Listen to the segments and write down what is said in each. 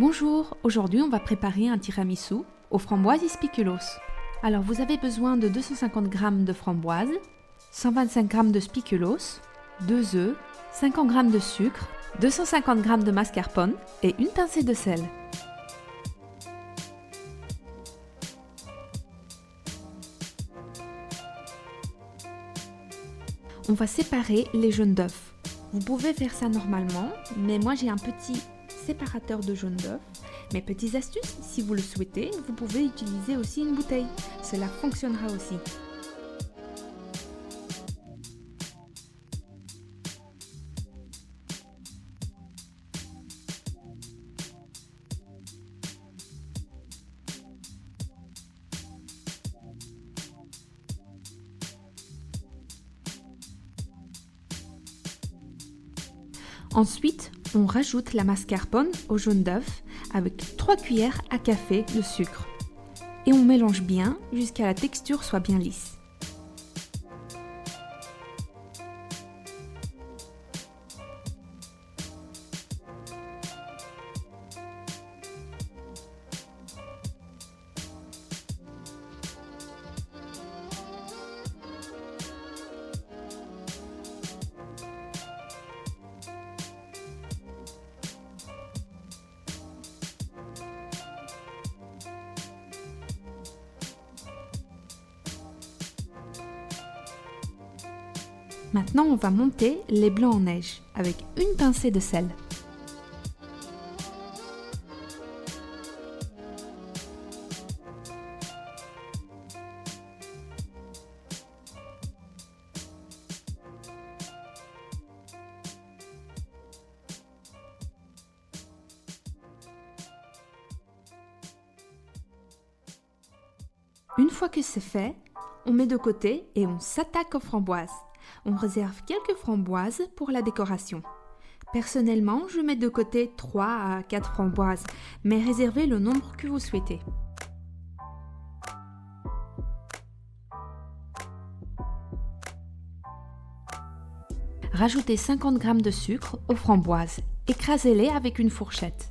Bonjour, aujourd'hui on va préparer un tiramisu aux framboises et spiculoos. Alors vous avez besoin de 250 g de framboises, 125 g de spiculoos, 2 œufs, 50 g de sucre, 250 g de mascarpone et une pincée de sel. On va séparer les jaunes d'œufs. Vous pouvez faire ça normalement, mais moi j'ai un petit séparateur de jaune d'œuf. Mes petites astuces, si vous le souhaitez, vous pouvez utiliser aussi une bouteille. Cela fonctionnera aussi. Ensuite, on rajoute la mascarpone au jaune d'œuf avec 3 cuillères à café de sucre. Et on mélange bien jusqu'à la texture soit bien lisse. Maintenant, on va monter les blancs en neige avec une pincée de sel. Une fois que c'est fait, on met de côté et on s'attaque aux framboises. On réserve quelques framboises pour la décoration. Personnellement, je mets de côté 3 à 4 framboises, mais réservez le nombre que vous souhaitez. Rajoutez 50 g de sucre aux framboises. Écrasez-les avec une fourchette.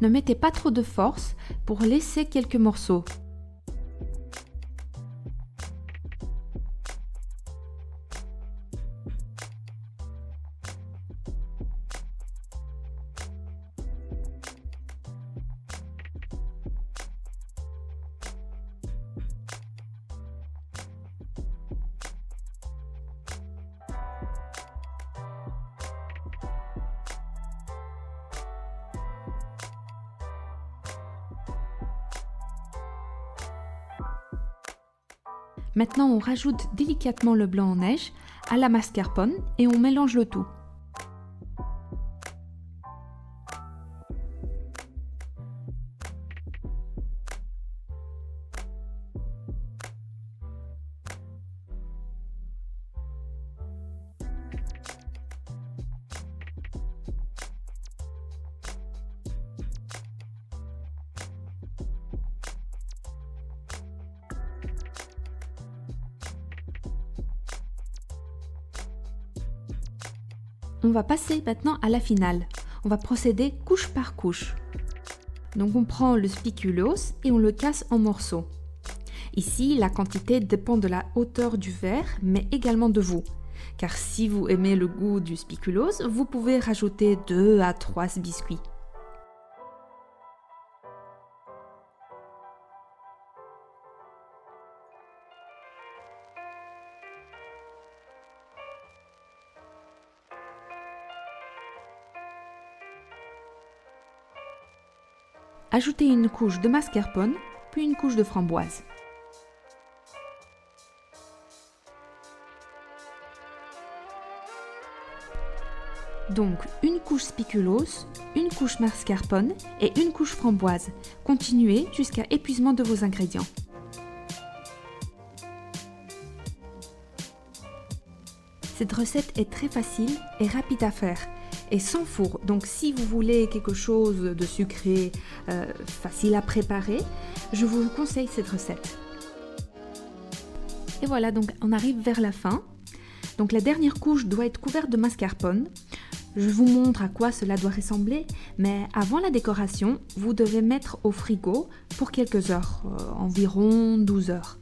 Ne mettez pas trop de force pour laisser quelques morceaux. Maintenant, on rajoute délicatement le blanc en neige à la mascarpone et on mélange le tout. On va passer maintenant à la finale. On va procéder couche par couche. Donc on prend le spiculoos et on le casse en morceaux. Ici, la quantité dépend de la hauteur du verre, mais également de vous. Car si vous aimez le goût du spiculoos, vous pouvez rajouter 2 à 3 biscuits. Ajoutez une couche de mascarpone, puis une couche de framboise. Donc une couche spiculoos, une couche mascarpone et une couche framboise. Continuez jusqu'à épuisement de vos ingrédients. Cette recette est très facile et rapide à faire et sans four. Donc si vous voulez quelque chose de sucré, facile à préparer, je vous conseille cette recette. Et voilà, donc on arrive vers la fin. Donc la dernière couche doit être couverte de mascarpone. Je vous montre à quoi cela doit ressembler, mais avant la décoration, vous devez mettre au frigo pour quelques heures, environ 12 heures.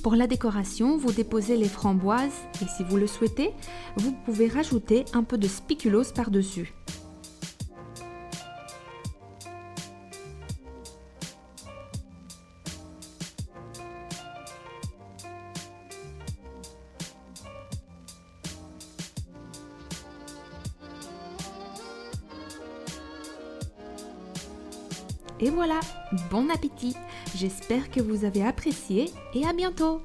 Pour la décoration, vous déposez les framboises et si vous le souhaitez, vous pouvez rajouter un peu de spéculoos par-dessus. Et voilà, bon appétit! J'espère que vous avez apprécié et à bientôt!